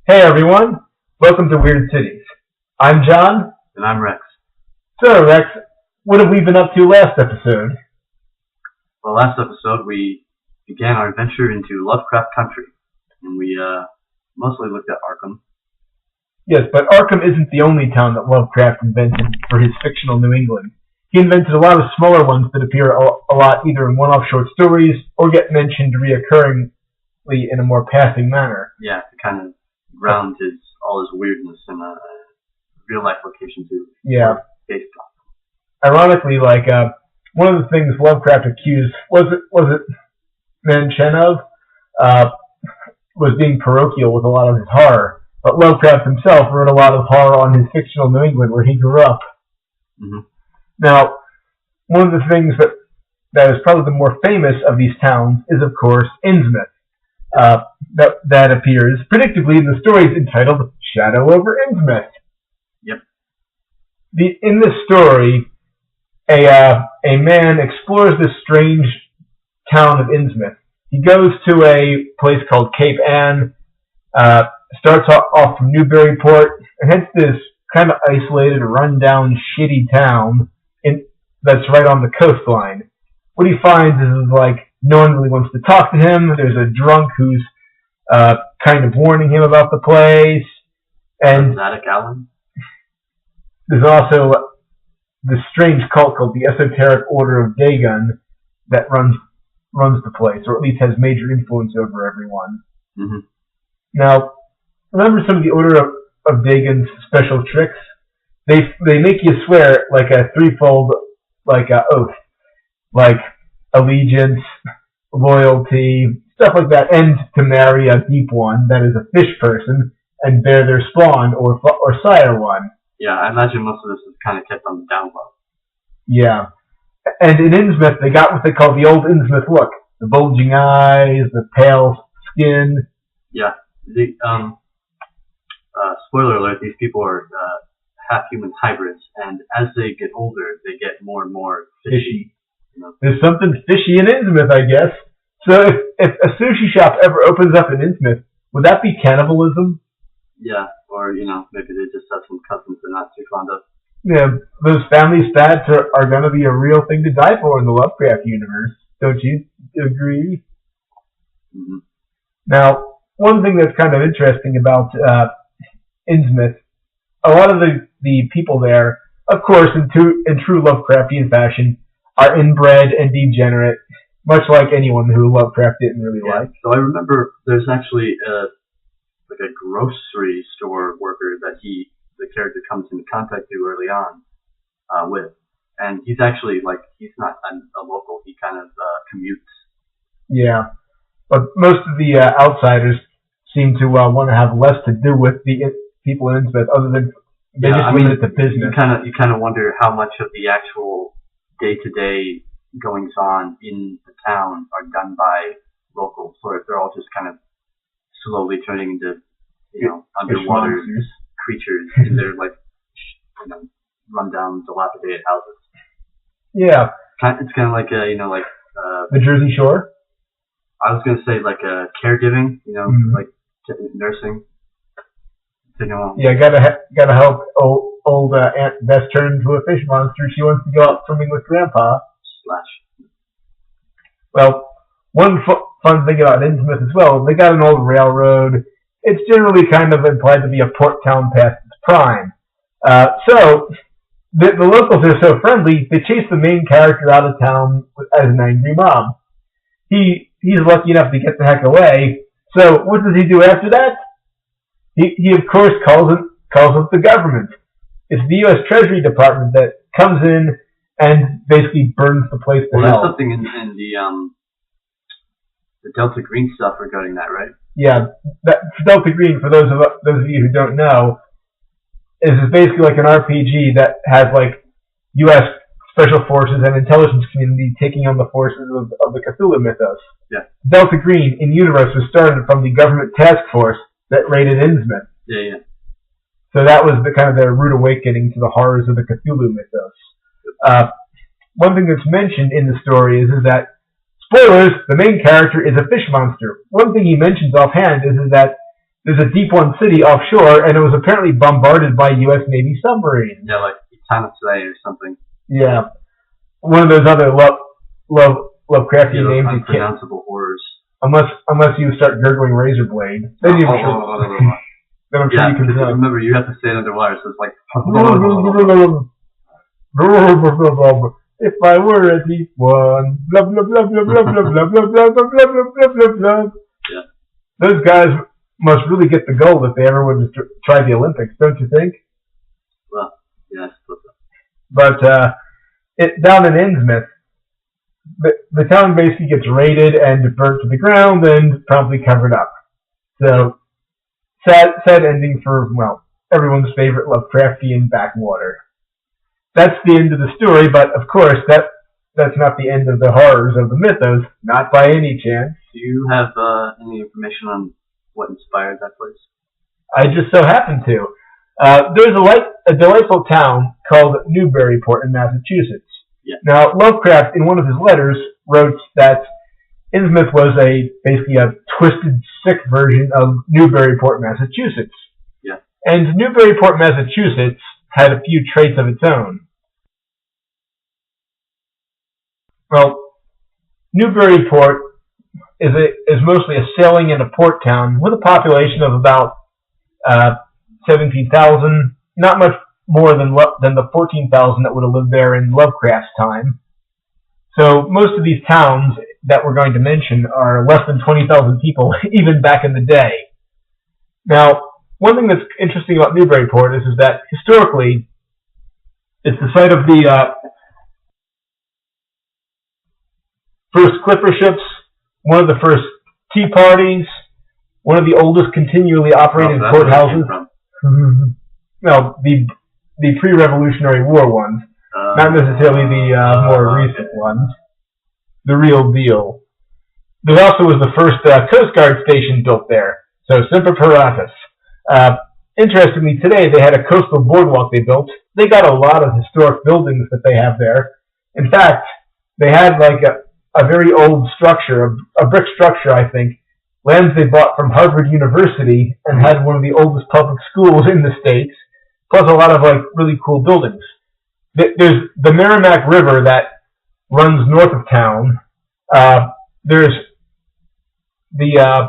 Hey everyone, welcome to Weird Cities. I'm John. And I'm Rex. So Rex, what have we been up to last episode? Well, last episode we began our adventure into Lovecraft country, and we mostly looked at Arkham. Yes, but Arkham isn't the only town that Lovecraft invented for his fictional New England. He invented a lot of smaller ones that appear a lot either in one-off short stories or get mentioned reoccurringly in a more passing manner. Yeah, to kind of ground all his weirdness in a real-life location too. Yeah. Based on. Ironically, one of the things Lovecraft accused was it Mention of was being parochial with a lot of his horror. But Lovecraft himself wrote a lot of horror on his fictional New England where he grew up. Mm-hmm. Now, one of the things that is probably the more famous of these towns is, of course, Innsmouth. That appears predictably in the stories entitled Shadow over Innsmouth. Yep. In this story, a man explores this strange town of Innsmouth. He goes to a place called Cape Ann, starts off from Newburyport, and heads to this kind of isolated, run-down, shitty town that's right on the coastline. What he finds is no one really wants to talk to him. There's a drunk who's kind of warning him about the place. And Allen? There's also this strange cult called the Esoteric Order of Dagon that runs the place, or at least has major influence over everyone. Mm-hmm. Now, remember some of the Order of Dagon's special tricks? They make you swear like a threefold oath, like allegiance, loyalty, stuff like that, and to marry a deep one that is a fish person and bear their spawn or sire one. Yeah, I imagine most of this is kind of kept on the down low. Yeah. And in Innsmouth, they got what they call the old Innsmouth look. The bulging eyes, the pale skin. Yeah. Spoiler alert, these people are half-human hybrids, and as they get older, they get more and more fishy. You know? There's something fishy in Innsmouth, I guess. So if a sushi shop ever opens up in Innsmouth, would that be cannibalism? Yeah, or, maybe they just have some cousins they're not too fond of. Yeah, those family stats are going to be a real thing to die for in the Lovecraft universe. Don't you agree? Mm-hmm. Now, one thing that's kind of interesting about Innsmouth, a lot of the people there, of course, in true Lovecraftian fashion, are inbred and degenerate, much like anyone who Lovecraft didn't really like. So I remember there's actually a grocery store worker that the character comes into contact with early on with, and he's actually he's not a local. He kind of commutes. Yeah, but most of the outsiders seem to want to have less to do with the people in Innsmouth, other than they just leave it to business. You kind of wonder how much of the actual day-to-day goings on in the town are done by locals, or if they're all just kind of slowly turning into underwater creatures in their run-down, dilapidated houses. Yeah, it's kind of like the Jersey Shore. I was gonna say caregiving, mm-hmm. like nursing. Yeah, gotta help old Aunt Bess turn into a fish monster. She wants to go out swimming with Grandpa. Well, one fun thing about Innsmouth as well, they got an old railroad. It's generally kind of implied to be a port town past its prime. So the locals are so friendly, they chase the main character out of town as an angry mob. He's lucky enough to get the heck away. So what does he do after that? He of course calls up the government. It's the U.S. Treasury Department that comes in and basically burns the place to hell. There's something in the Delta Green stuff regarding that, right? Yeah, Delta Green, for those of you who don't know, is basically like an RPG that has U.S. Special Forces and intelligence community taking on the forces of the Cthulhu mythos. Yeah. Delta Green in universe was started from the government task force that raided Innsmouth. Yeah. So that was kind of their rude awakening to the horrors of the Cthulhu mythos. One thing that's mentioned in the story is that, spoilers, the main character is a fish monster. One thing he mentions offhand is that there's a deep one city offshore, and it was apparently bombarded by U.S. Navy submarines. Yeah, like Tanatsue or something. Yeah, one of those other Lovecraftian names you can't. Unpronounceable horrors. Unless you start gurgling razor blade, then you then I'm sure you can tell. Remember, you have to say it underwater, so it's like. If I were a deep one, blah blah blah blah blah blah blah blah blah blah blah blah blah blah. Yeah. Those guys must really get the gold if they ever would try the Olympics, don't you think? Well, yeah, I suppose so. But down in Innsmouth, the town basically gets raided and burnt to the ground and promptly covered up. So sad ending for everyone's favorite Lovecraftian backwater. That's the end of the story, but of course that's not the end of the horrors of the mythos, not by any chance. Do you have any information on what inspired that place? I just so happen to. There's a delightful town called Newburyport in Massachusetts. Yeah. Now, Lovecraft, in one of his letters, wrote that Innsmouth was basically a twisted, sick version of Newburyport, Massachusetts. Yeah. And Newburyport, Massachusetts had a few traits of its own. Well, Newburyport is mostly a sailing and a port town with a population of about 17,000, not much more than the 14,000 that would have lived there in Lovecraft's time. So most of these towns that we're going to mention are less than 20,000 people, even back in the day. Now, one thing that's interesting about Newburyport is that historically, it's the site of the first clipper ships, one of the first tea parties, one of the oldest continually operated courthouses. No, the pre-Revolutionary War ones, not necessarily the more recent ones. The real deal. There also was the first Coast Guard station built there, so Semper Paratus. Interestingly, today they had a coastal boardwalk they built. They got a lot of historic buildings that they have there. In fact, they had like a very old structure, a brick structure, I think, lands they bought from Harvard University and had one of the oldest public schools in the States, plus a lot of like really cool buildings. There's the Merrimack River that runs north of town. There's the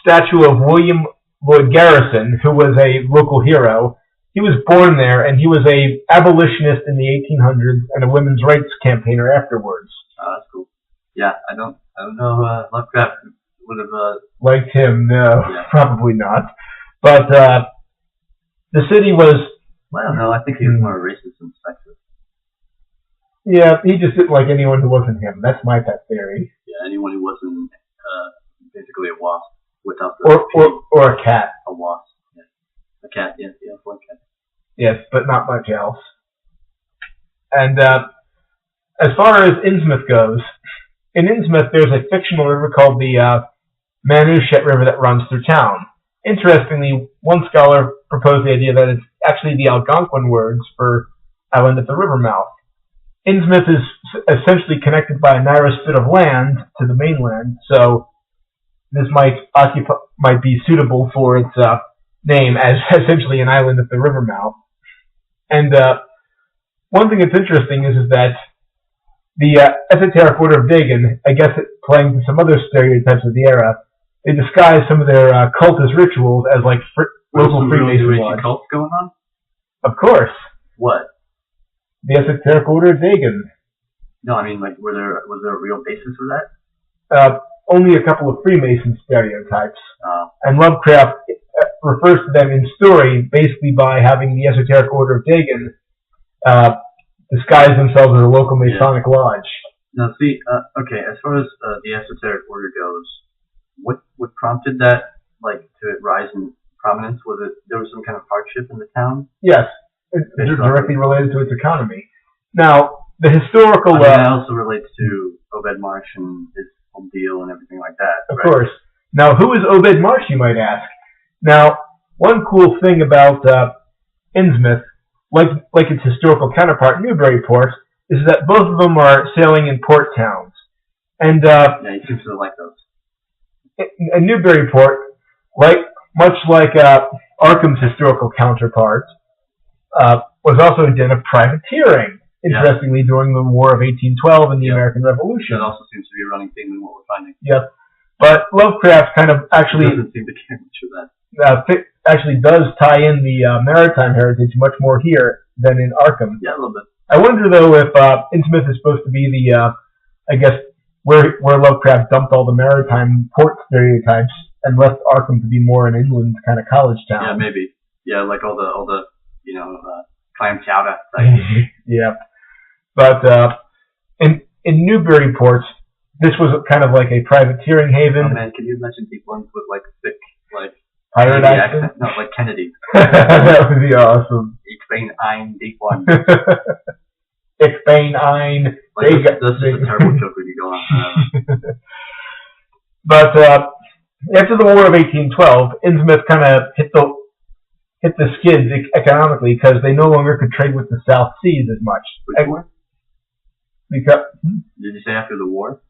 statue of William Lloyd Garrison, who was a local hero. He was born there, and he was a abolitionist in the 1800s and a women's rights campaigner afterwards. Oh, that's cool. Yeah, I don't know. Lovecraft would have liked him. No, yeah. Probably not. But the city was. Well, I don't know. I think he was more racist and sexist. Yeah, he just didn't like anyone who wasn't him. That's my pet theory. Yeah, anyone who wasn't basically a wasp without the or a cat. A wasp. Yeah. A cat. Yeah, one cat. Yes, but not much else. And as far as Innsmouth goes, in Innsmouth there's a fictional river called the Manushet River that runs through town. Interestingly, one scholar proposed the idea that it's actually the Algonquin words for island at the river mouth. Innsmouth is essentially connected by a narrow spit of land to the mainland, so this might be suitable for its name as essentially an island at the river mouth. And one thing that's interesting is that the Esoteric Order of Dagon, I guess playing to some other stereotypes of the era, they disguise some of their cultist rituals as like local Freemason cults going on? Of course. What? The Esoteric Order of Dagon. No, I mean, like, was there a real basis for that? Only a couple of Freemason stereotypes. And Lovecraft refers to them in story basically by having the Esoteric Order of Dagon disguise themselves as a local Masonic lodge. Now, see, okay, as far as the Esoteric Order goes, what prompted that, like, to rise in prominence? Was it there was some kind of hardship in the town? Yes, it's directly related to its economy. Now, the historical... that also relates to Obed Marsh and his whole deal and everything like that. Of course. Now, who is Obed Marsh, you might ask? Now, one cool thing about Innsmouth, like its historical counterpart Newburyport, is that both of them are sailing and port towns. And yeah, you seem to like those. And Newburyport, like much like Arkham's historical counterpart, was also a den of privateering. Interestingly, during the War of 1812 and the American Revolution. That also seems to be a running theme in what we're finding. Yep. But Lovecraft kind of actually doesn't seem to care much of that. Actually does tie in the maritime heritage much more here than in Arkham. Yeah, a little bit. I wonder though if Innsmouth is supposed to be the, I guess, where Lovecraft dumped all the maritime port stereotypes and left Arkham to be more an inland kind of college town. Yeah, maybe. Yeah, like all the clam chowder. Yeah. But in Newburyport, this was kind of like a privateering haven. Oh man, can you imagine people with like thick, like pirate accent? No, like Kennedy. That would be awesome. Ich bin ein deep one. Ich bin ein. Like, this is a terrible joke when you go on. But after the War of 1812, Innsmouth kind of hit the skids economically because they no longer could trade with the South Seas as much. Which war? Because, did you say after the war?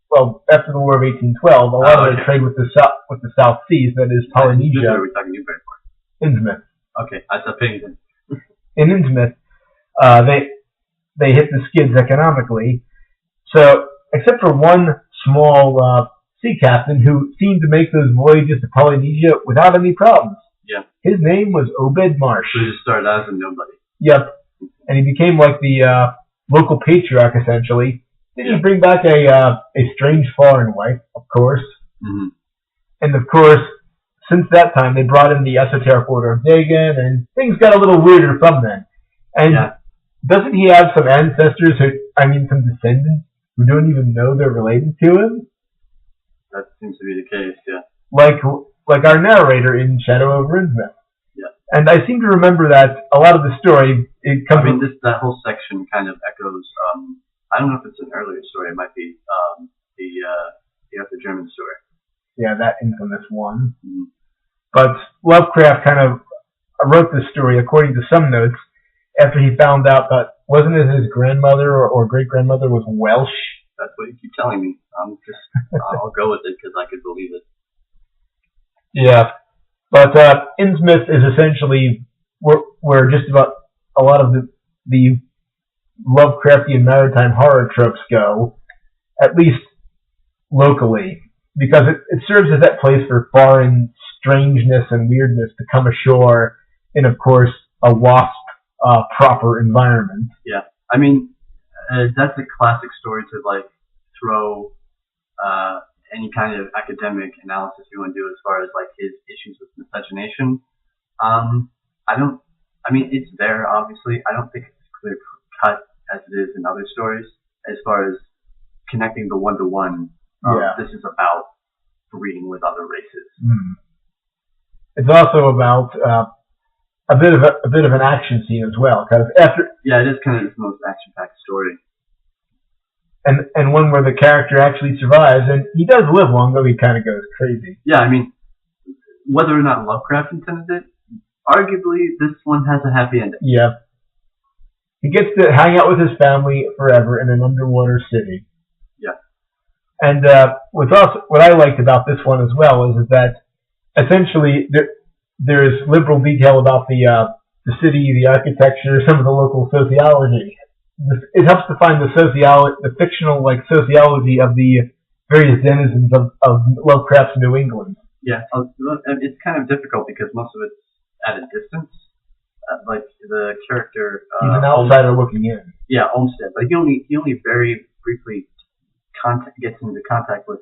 Well, after the War of 1812, a lot of their trade with the South Seas, that is Polynesia. Are we talking Newburyport? Innsmouth. Okay, I said Pennington. In Innsmouth, they hit the skids economically. So, except for one small sea captain who seemed to make those voyages to Polynesia without any problems. Yeah. His name was Obed Marsh. So he just started out as a nobody. Yep. And he became like the local patriarch, essentially. Did he bring back a strange foreign wife, of course. Mm-hmm. And of course, since that time, they brought in the Esoteric Order of Dagon, and things got a little weirder from then. And doesn't he have some ancestors some descendants who don't even know they're related to him? That seems to be the case, yeah. Like our narrator in Shadow over Innsmouth. Yeah. And I seem to remember that a lot of the story, it comes that whole section kind of echoes, I don't know if it's an earlier story, it might be the German story. Yeah, that infamous one. Mm-hmm. But Lovecraft kind of wrote this story, according to some notes, after he found out that, wasn't it his grandmother or great-grandmother was Welsh? That's what you keep telling me. I'll go with it because I could believe it. Yeah. But Innsmouth is essentially where just about a lot of the Lovecraftian maritime horror tropes go, at least locally, because it serves as that place for foreign strangeness and weirdness to come ashore in, of course, a WASP proper environment. Yeah, I mean, that's a classic story to like throw any kind of academic analysis you want to do as far as like his issues with miscegenation. It's there obviously. I don't think it's clear cut as it is in other stories as far as connecting the one-to-one. This is about breeding with other races. Mm. It's also about a bit of an action scene as well, because it is kind of his most action-packed story. And one where the character actually survives, and he does live long, though he kind of goes crazy. Yeah, I mean, whether or not Lovecraft intended it, arguably this one has a happy ending. Yeah. He gets to hang out with his family forever in an underwater city. Yeah. And what I liked about this one as well is that essentially there's liberal detail about the city, the architecture, some of the local sociology. It helps to find the fictional sociology of the various denizens of Lovecraft's New England. Yeah, it's kind of difficult because most of it's at a distance. Like the character, he's an outsider looking in. Yeah, Olmsted, but he only very briefly gets into contact with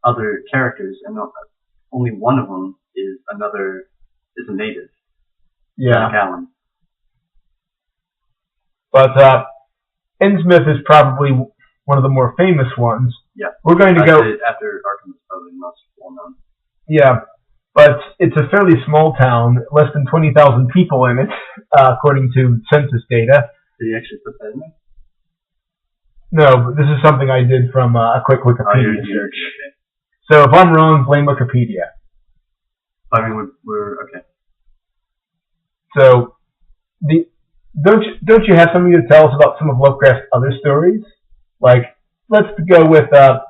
other characters, and only one of them is a native. Yeah. Allen. But Innsmouth is probably one of the more famous ones. Yeah. We're going to go after Arkham is probably the most well known. Yeah, but it's a fairly small town, less than 20,000 people in it, according to census data. Did you actually put that in there? No, but this is something I did from a quick Wikipedia search. Okay. So if I'm wrong, blame Wikipedia. I mean, we're okay. So, don't you have something to tell us about some of Lovecraft's other stories? Like, let's go with that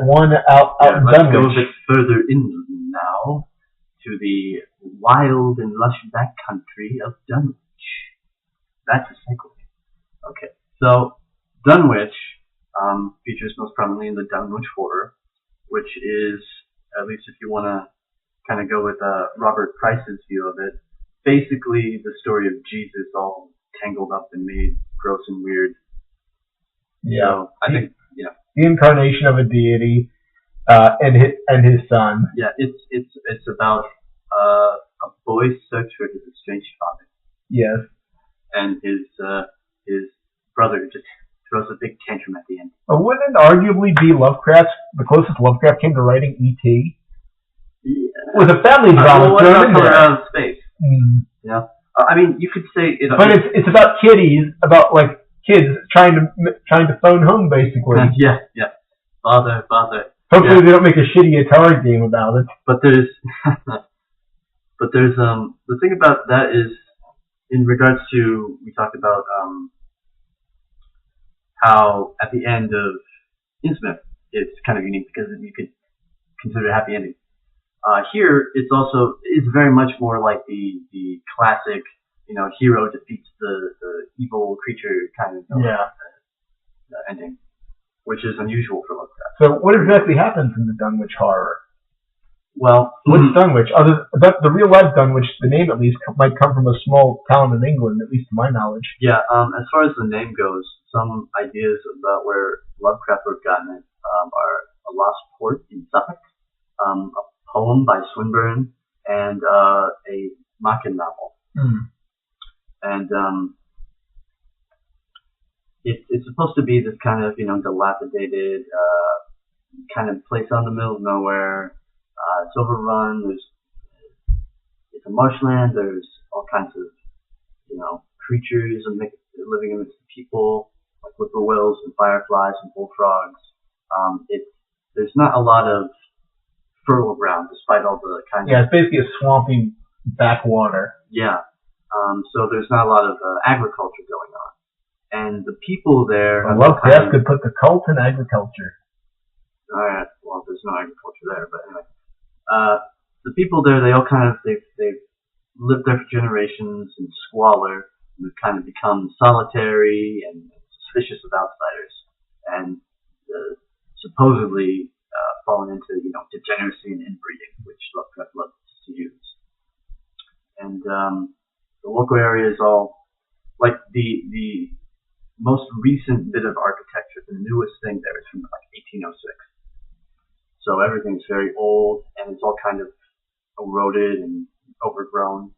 one out in Dunwich. Let's go a bit further in now. to the wild and lush backcountry of Dunwich. That's a segue. Okay, so Dunwich features most prominently in the Dunwich Horror, which is, at least if you want to kind of go with Robert Price's view of it, basically the story of Jesus all tangled up and made gross and weird. Yeah. So I think, the incarnation of a deity, and his son. Yeah, it's about a boy's search for his estranged father. Yes. And his brother just throws a big tantrum at the end. But wouldn't it arguably be the closest Lovecraft came to writing E.T.? Yeah. With a family drama what thrown in about there. Out of Space? Mm. Yeah. I mean, you could say it. But it's about kiddies, about like kids trying to phone home, basically. Yeah. Father. Hopefully they don't make a shitty Atari game about it. But there's the thing about that is, in regards to, we talked about how at the end of Innsmouth it's kind of unique because you could consider it a happy ending. Here it's very much more like the classic, hero defeats the evil creature kind of ending, which is unusual for Lovecraft. So what exactly happens in the Dunwich Horror? Well, what's Dunwich? The real life Dunwich, the name at least might come from a small town in England, at least to my knowledge. Yeah. As far as the name goes, some ideas about where Lovecraft would have gotten it are a lost port in Suffolk, a poem by Swinburne, and a Machen novel. And it's supposed to be this kind of dilapidated kind of place out in the middle of nowhere. It's overrun. It's a marshland. There's all kinds of creatures living amidst the people, like whippoorwills and fireflies and bullfrogs. There's not a lot of fertile ground, despite all the kinds. Yeah, it's basically a swampy backwater. Yeah. So there's not a lot of agriculture going on, and the people there. Lovecraft could put the cult in agriculture. All right. Well, there's no agriculture there, but anyway. The people there, they've lived there for generations in squalor, and they've kind of become solitary and suspicious of outsiders, and supposedly fallen into degeneracy and inbreeding, which Lovecraft loves to use. And the local area is all like the most recent bit of architecture. The newest thing there is from like 1806. So everything's very old, and it's all kind of eroded and overgrown.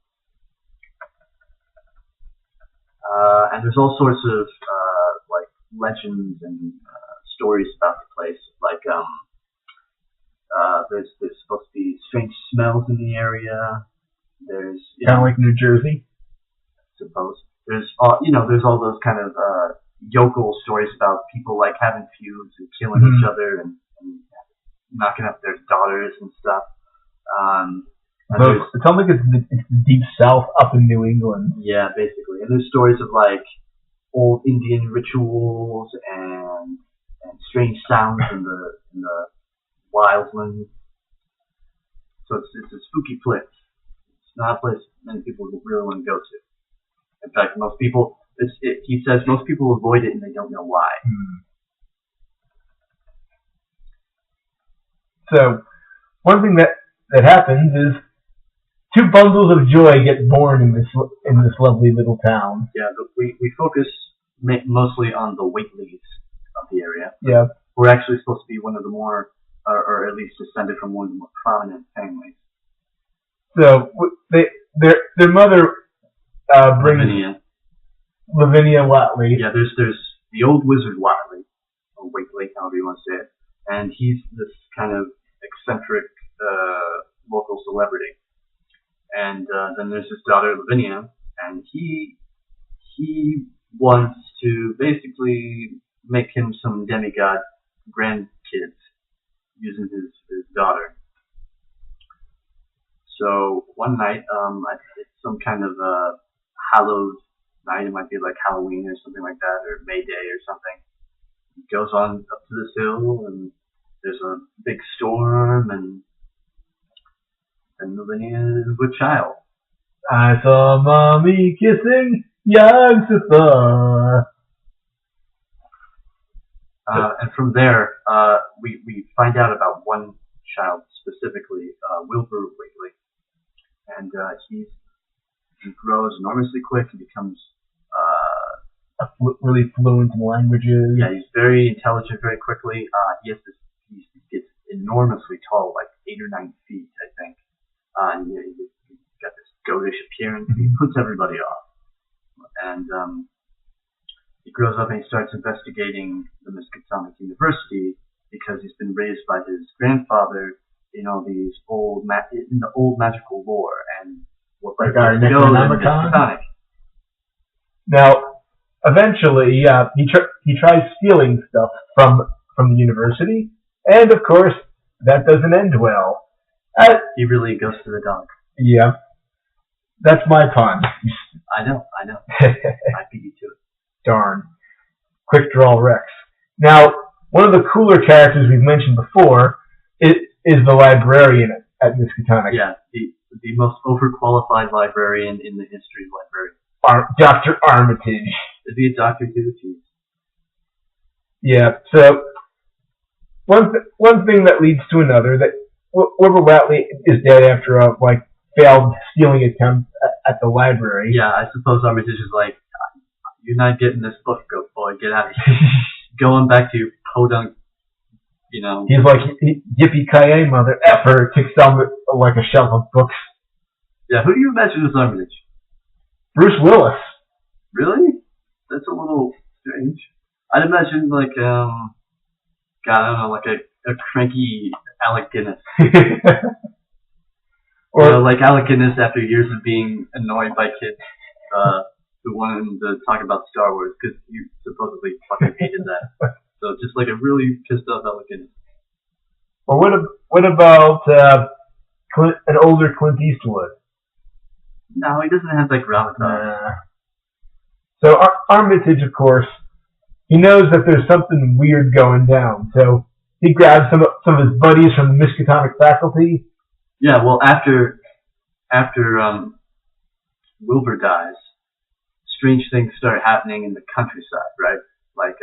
And there's all sorts of like legends and stories about the place. Like there's supposed to be strange smells in the area. There's kind of like New Jersey. I suppose there's there's all those kind of yokel stories about people like having feuds and killing each other and knocking up their daughters and stuff. It sounds like it's the deep south up in New England. Yeah, basically. And there's stories of like old Indian rituals and strange sounds in the wildlands. So it's a spooky place. It's not a place many people really want to go to. In fact, most people, he says most people avoid it and they don't know why. So, one thing that happens is two bundles of joy get born in this lovely little town. Yeah, but we focus mostly on the Whateleys of the area. Yeah. We're actually supposed to be one of the more, or at least descended from one of the more prominent families. So, their mother brings Lavinia Whatley. Yeah, there's the old wizard Whatley, or Whately, however you want to say it, and he's this kind of eccentric local celebrity. And then there's his daughter Lavinia, and he wants to basically make him some demigod grandkids using his daughter. So one night, it's some kind of hallowed night. It might be like Halloween or something like that, or May Day or something. He goes on up to this hill, and there's a big storm, and And the lineage is with child. I saw mommy kissing young sister. And from there, we find out about one child specifically, Wilbur Whately. And he grows enormously quick and becomes really fluent in languages. Yeah, he's very intelligent very quickly. He gets enormously tall, like 8 or 9 feet, I think. And he's got this goatish appearance. He puts everybody off. And he grows up and he starts investigating the Miskatonic University because he's been raised by his grandfather in all these old magical lore and what like our Necronomicon. Now, eventually, he tries stealing stuff from the university, and of course, that doesn't end well. He really goes to the dog. Yeah, that's my pun. I know. I beat you to it. Darn. Quick draw Rex. Now, one of the cooler characters we've mentioned before is the librarian at Miskatonic. Yeah, the most overqualified librarian in the history of librarians. Dr. Armitage. Is he a doctor to the teeth? Yeah, so one thing that leads to another, that Wilbur Whately is dead after a failed stealing attempt at the library. Yeah, I suppose Armitage is like, you're not getting this book, go boy, get out of here. Going back to your podunk, He's like, yippee-ki-yay, mother effer, kicks down like a shelf of books. Yeah, who do you imagine as Armitage? Bruce Willis. Really? That's a little strange. I'd imagine like a cranky Alec Guinness. Or like Alec Guinness after years of being annoyed by kids who wanted him to talk about Star Wars because you supposedly fucking hated that. So just like a really pissed off Alec Guinness. Or what about an older Clint Eastwood? No, he doesn't have that gravitas. So Armitage, of course, he knows that there's something weird going down. So he grabs some of his buddies from the Miskatonic faculty. Yeah, well, after Wilbur dies, strange things start happening in the countryside, right? Like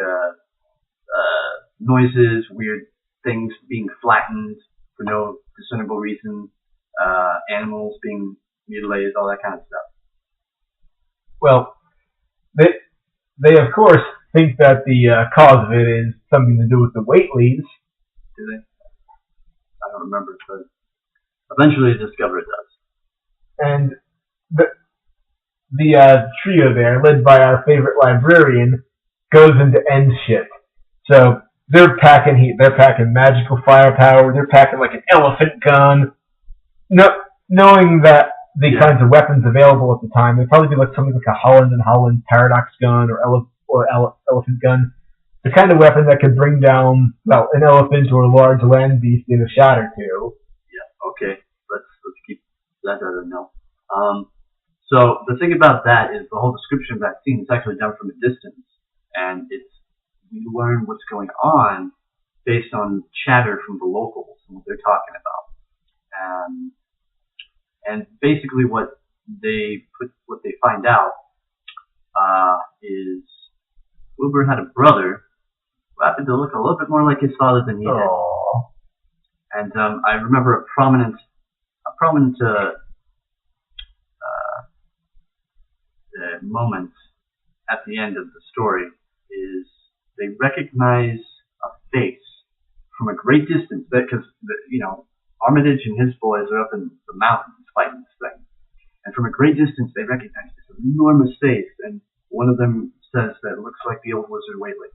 noises, weird things being flattened for no discernible reason, animals being mutilated, all that kind of stuff. Well, they of course think that the cause of it is something to do with the Whateleys. Do they? I don't remember, but eventually they discover it does. And the trio there, led by our favorite librarian, goes into end shit. So they're packing heat. They're packing magical firepower. They're packing like an elephant gun. Knowing that the kinds of weapons available at the time, they'd probably be like something like a Holland and Holland paradox gun or elephant gun. The kind of weapon that could bring down, an elephant or a large land beast in a shot or two. Yeah, okay. Let's keep that out of now. So the thing about that is the whole description of that scene is actually done from a distance, and we learn what's going on based on chatter from the locals and what they're talking about. And basically what they find out is Wilbur had a brother who happened to look a little bit more like his father than he did. And I remember a prominent moment at the end of the story is they recognize a face from a great distance, because Armitage and his boys are up in the mountains fighting this thing, and from a great distance they recognize this enormous face, and one of them says that it looks like the old wizard Whately.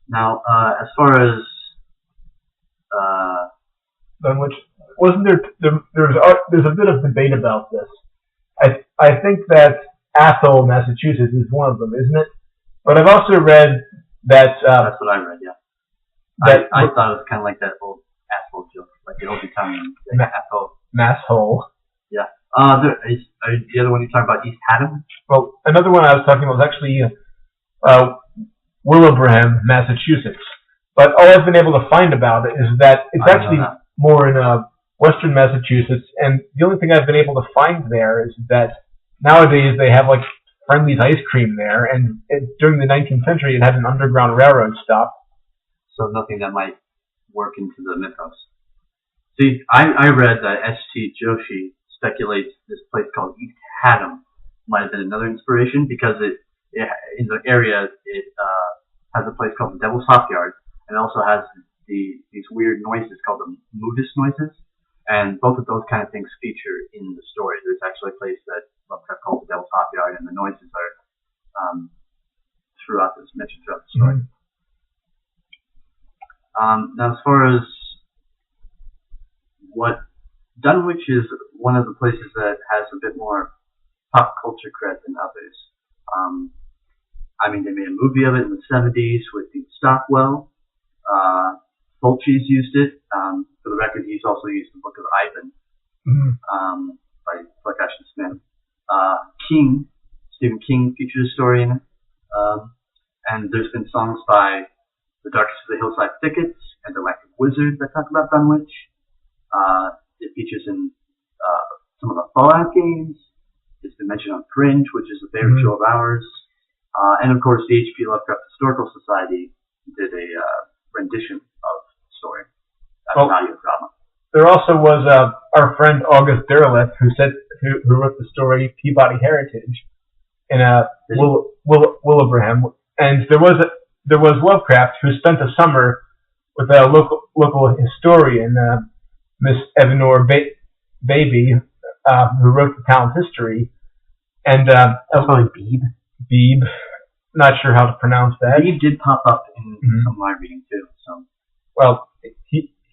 Now, as far as Dunwich, wasn't there's a bit of debate about this. I think that Athol, Massachusetts is one of them, isn't it? But I've also read that that's what I read, yeah. I thought it was kind of like that old asshole joke, like the old Italian asshole. Masshole. Yeah. The other one you're talking about, East Haddam? Well, another one I was talking about was actually Willowbram, Massachusetts. But all I've been able to find about it is that it's I actually know that. more in western Massachusetts, and the only thing I've been able to find there is that nowadays they have like Friendly's ice cream there, and during the 19th century it had an underground railroad stop. So nothing that might work into the mythos. See, I read that S.T. Joshi speculates this place called East Haddam might have been another inspiration because it in the area it has a place called the Devil's Hop Yard, and it also has these weird noises called the Moodus noises, and both of those kind of things feature in the story. There's actually a place that Lovecraft calls the Devil's Hop Yard, and the noises are mentioned throughout the story. Now, as far as what Dunwich is one of the places that has a bit more pop culture cred than others. I mean, they made a movie of it in the 70s with Dean Stockwell. Fulci's used it. For the record, he's also used the Book of Ivan by Fleck Smith. Stephen King featured a story in it. And there's been songs by The Darkest of the Hillside Thickets and Electric Wizard that talk about Dunwich. It features in some of the Fallout games. It's been mentioned on Fringe, which is a favorite show of ours. And of course, the H.P. Lovecraft Historical Society did a rendition of the story. That's an audio drama. There also was our friend August Derleth, who wrote the story Peabody Heritage in Wilbraham, and there was Lovecraft, who spent a summer with a local historian, Miss Evanor Baby, who wrote the town's history, and probably Beebe. Not sure how to pronounce that. Beebe did pop up in some of my reading too. So, well,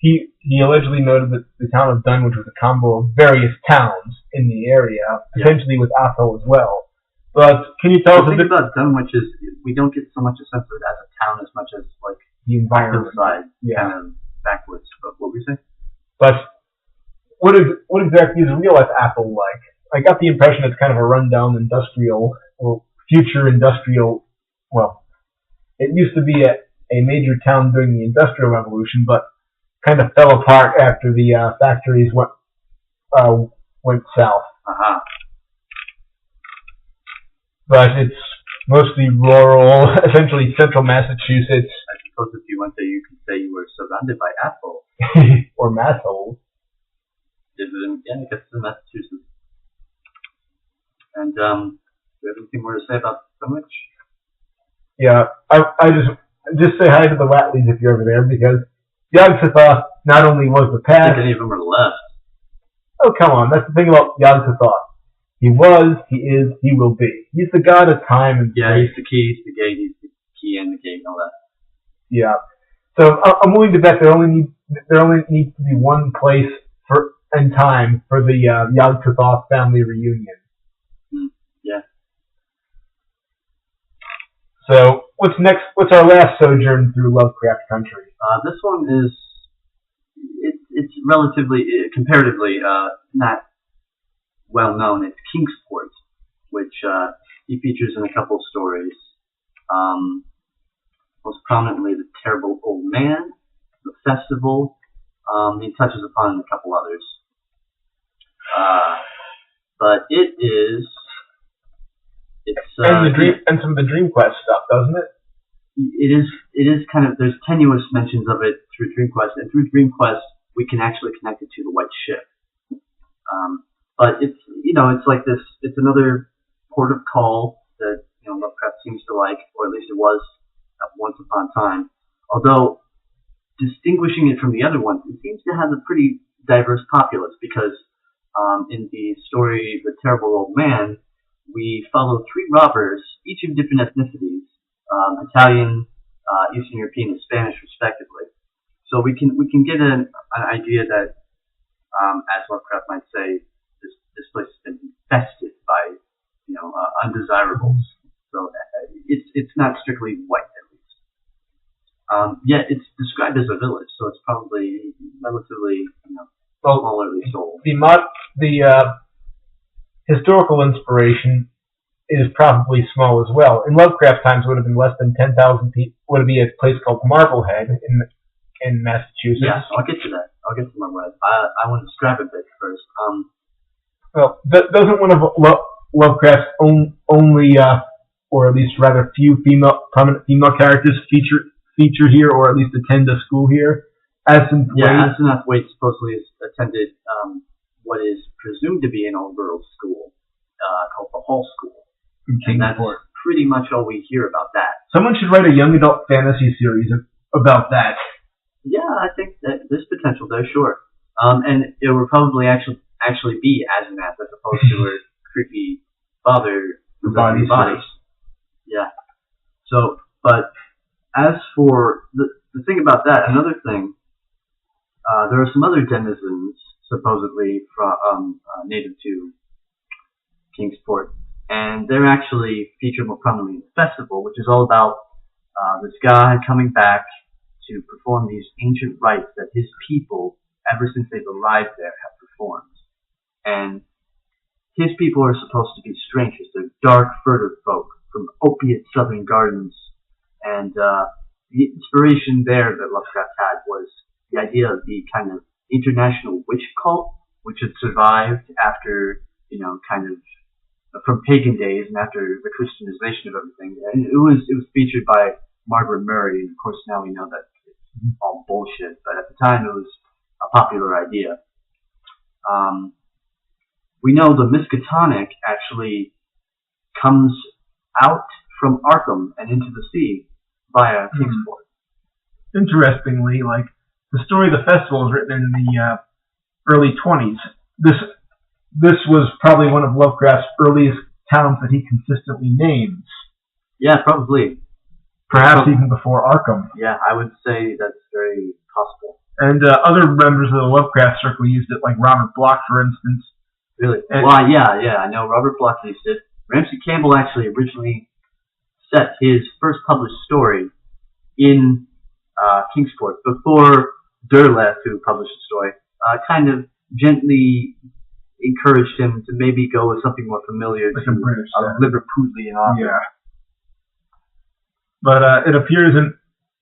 he allegedly noted that the town of Dunwich was a combo of various towns in the area, potentially with Athol as well. But can you tell us a bit about Dunwich? Is we don't get so much a sense of it as a town as much as like the environment, kind of backwoods. But what were you saying? But what exactly is real life Athol like? I got the impression it's kind of a rundown industrial, or future industrial. Well, it used to be a major town during the Industrial Revolution, but kind of fell apart after the factories went south. But it's mostly rural, essentially central Massachusetts. I suppose if you went there, you could say you were surrounded by Athol. Or massholes. Yeah, I guess it's in Massachusetts. And do you have anything more to say about Dunwich? Yeah, I just say hi to the Watleys if you're over there, because Yog-Sothoth not only was the past. I think any of them are left. Oh, come on. That's the thing about Yog-Sothoth. He was, he is, he will be. He's the god of time and space. Yeah, he's the key, he's the gate, he's the key and the gate and all that. Yeah. So I'm willing to bet there only needs to be one place and time for the Yog-Sothoth family reunion. Yeah. So what's next? What's our last sojourn through Lovecraft country? This one is it's relatively comparatively not well known. It's Kingsport, which he features in a couple of stories. Most prominently, The Terrible Old Man, The Festival. He touches upon a couple others. But and some of the Dream Quest stuff, doesn't it? It is kind of, there's tenuous mentions of it through Dream Quest, and through Dream Quest we can actually connect it to the White Ship. But it's like this. It's another port of call that Lovecraft seems to like, or at least it was at once upon a time. Although distinguishing it from the other ones, it seems to have a pretty diverse populace because in the story The Terrible Old Man, we follow 3 robbers, each of different ethnicities, Italian, Eastern European, and Spanish, respectively. So we can get an idea that, as Lovecraft might say, this place has been infested by undesirables. So it's not strictly white, at least. Yet it's described as a village, so it's probably relatively smaller sold. The historical inspiration is probably small as well. In Lovecraft times, it would have been less than 10,000 people. Would be a place called Marblehead in Massachusetts. Yeah, I'll get to that. I'll get to Marblehead. I want to scrap a bit first. Well, doesn't one of Lovecraft's only, or at least rather few prominent female characters feature here, or at least attend a school here? Asenath Waite supposedly attended what is presumed to be an all-girls school called the Hall School. And that's pretty much all we hear about that. Someone should write a young adult fantasy series about that. Yeah, I think that there's potential there, sure. And it would probably actually be Asenath as opposed to her creepy father who does bodies. Yeah. So, but as for the thing about that, another thing, there are some other denizens supposedly from native to Kingsport, and they're actually featured more prominently in the festival, which is all about this guy coming back to perform these ancient rites that his people, ever since they've arrived there, have performed. And his people are supposed to be strangers. They're dark, furtive folk from opiate southern gardens. And the inspiration there that Lovecraft had was the idea of the kind of international witch cult, which had survived after, kind of from pagan days and after the Christianization of everything. And it was featured by Margaret Murray, and of course now we know that it's all bullshit, but at the time it was a popular idea. We know the Miskatonic actually comes out from Arkham and into the sea via Kingsport. Interestingly, like the story of the festival was written in the early 20s. This was probably one of Lovecraft's earliest towns that he consistently names. Yeah, probably. Perhaps even before Arkham. Yeah, I would say that's very possible. And other members of the Lovecraft circle used it, like Robert Bloch, for instance. Really? Well, yeah, I know Robert Bloch used it. Ramsey Campbell actually originally set his first published story in Kingsport before Derleth, who published the story, kind of gently encouraged him to maybe go with something more familiar like to a Liverpudlian author. Yeah. But it appears in,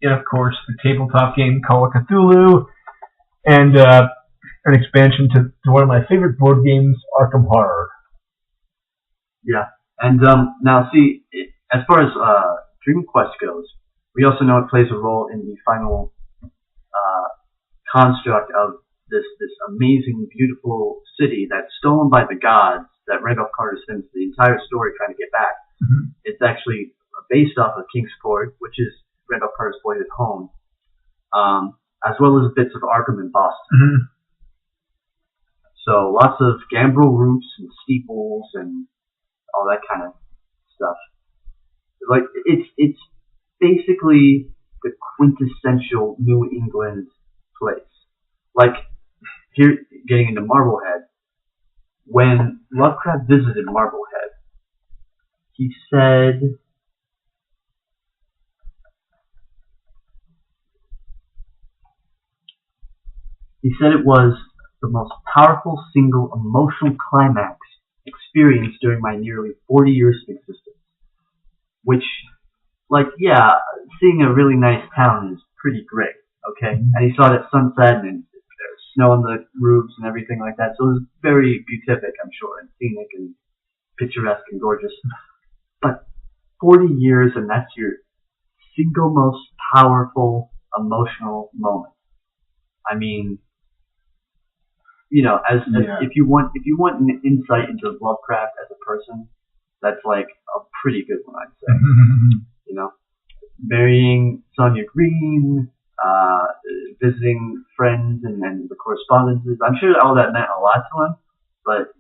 of course, the tabletop game Call of Cthulhu, and an expansion to one of my favorite board games, Arkham Horror. Yeah, and now see, as far as Dream Quest goes, we also know it plays a role in the final construct of this amazing, beautiful city that's stolen by the gods that Randolph Carter spends the entire story trying to get back. Mm-hmm. It's actually based off of Kingsport, which is Randolph Carter's boyhood home, as well as bits of Arkham in Boston. Mm-hmm. So lots of gambrel roofs and steeples and all that kind of stuff. Like it's basically the quintessential New England place. Like here, getting into Marblehead, when Lovecraft visited Marblehead, he said it was the most powerful single emotional climax experienced during my nearly 40 years of existence. Which, like, yeah, seeing a really nice town is pretty great, okay? And he saw it at sunset, and there's snow on the roofs and everything like that, so it was very beatific, I'm sure, and scenic and picturesque and gorgeous. But 40 years, and that's your single most powerful emotional moment. I mean, if you want an insight into Lovecraft as a person, that's like a pretty good one, I'd say. Marrying Sonia Green, visiting friends, and the correspondences. I'm sure all that meant a lot to him, but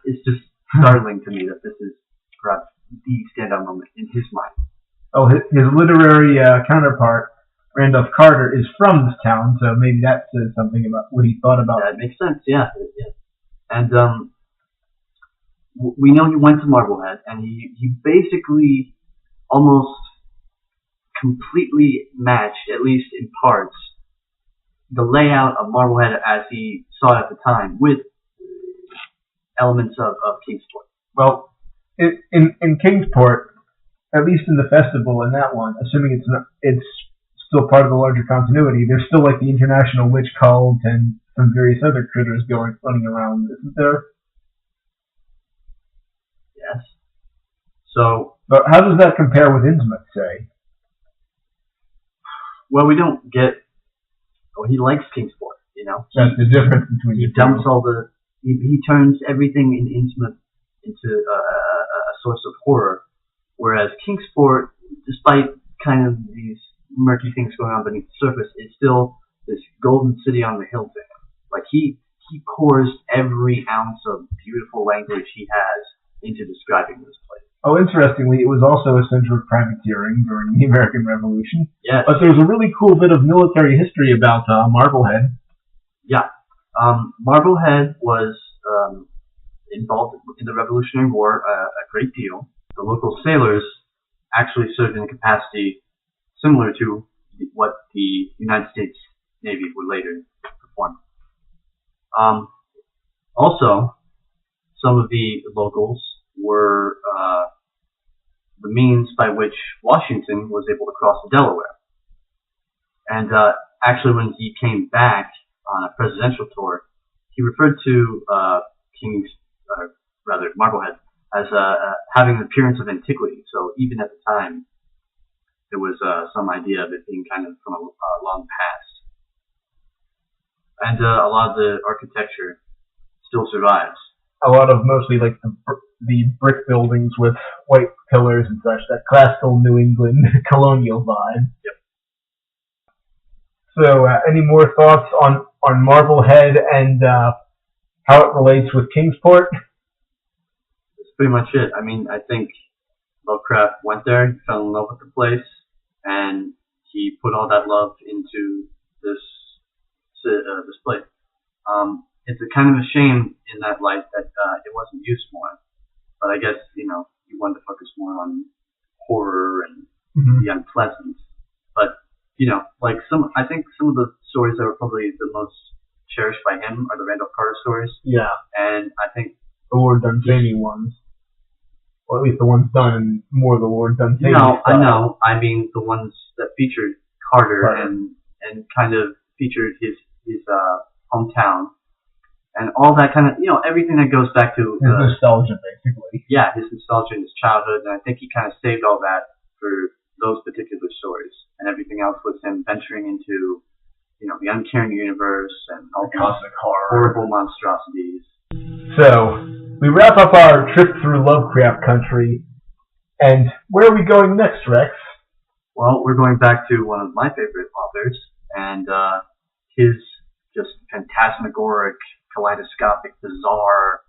it's just startling to me that this is perhaps the standout moment in his mind. Oh, his literary counterpart, Randolph Carter, is from this town, so maybe that says something about what he thought about. That makes sense, yeah. And we know he went to Marblehead, and he basically almost completely matched, at least in parts, the layout of Marblehead as he saw it at the time, with elements of Kingsport. Well, in Kingsport, at least in the festival in that one, assuming it's still part of the larger continuity, there's still like the international witch cult and some various other critters running around, isn't there? Yes. So, but how does that compare with Innsmouth, say? Well, we don't get. Well, he likes Kingsport, you know. That's the difference between. He dumps all the. He turns everything in Innsmouth into a source of horror, whereas Kingsport, despite kind of these murky things going on beneath the surface, is still this golden city on the hill to him. Like he pours every ounce of beautiful language he has into describing this place. Oh, interestingly, it was also a center of privateering during the American Revolution. Yes. But there's a really cool bit of military history about Marblehead. Yeah. Marblehead was involved in the Revolutionary War a great deal. The local sailors actually served in a capacity similar to what the United States Navy would later perform. Also, some of the locals were the means by which Washington was able to cross the Delaware. And actually, when he came back on a presidential tour, he referred to Marblehead as having an appearance of antiquity. So even at the time, there was some idea of it being kind of from a long past. And a lot of the architecture still survives. A lot of mostly like the brick buildings with white pillars and such, that classical New England colonial vibe. Yep. So, any more thoughts on Marblehead and how it relates with Kingsport? That's pretty much it. I mean, I think Lovecraft went there, he fell in love with the place, and he put all that love into this place. It's a kind of a shame in that light that it wasn't used more. But I guess, you wanted to focus more on horror and the unpleasant. But, I think some of the stories that were probably the most cherished by him are the Randolph Carter stories. Yeah. And I think the Lord Dunsany ones. Or at least the ones done in more of the Lord Dunsany style. I know. I mean the ones that featured Carter. and kind of featured his hometown. And all that kind of, everything that goes back to his nostalgia, basically. Yeah, his nostalgia and his childhood, and I think he kind of saved all that for those particular stories. And everything else was him venturing into, the uncaring universe and all the cosmic horror, horrible monstrosities. So, we wrap up our trip through Lovecraft country, and where are we going next, Rex? Well, we're going back to one of my favorite authors, and his just phantasmagoric, kaleidoscopic, bizarre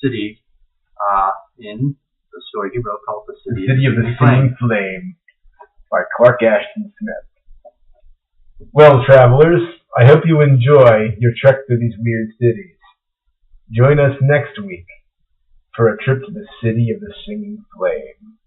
city in the story he wrote called The City of the Singing Flame by Clark Ashton Smith. Well, travelers, I hope you enjoy your trek through these weird cities. Join us next week for a trip to the City of the Singing Flame.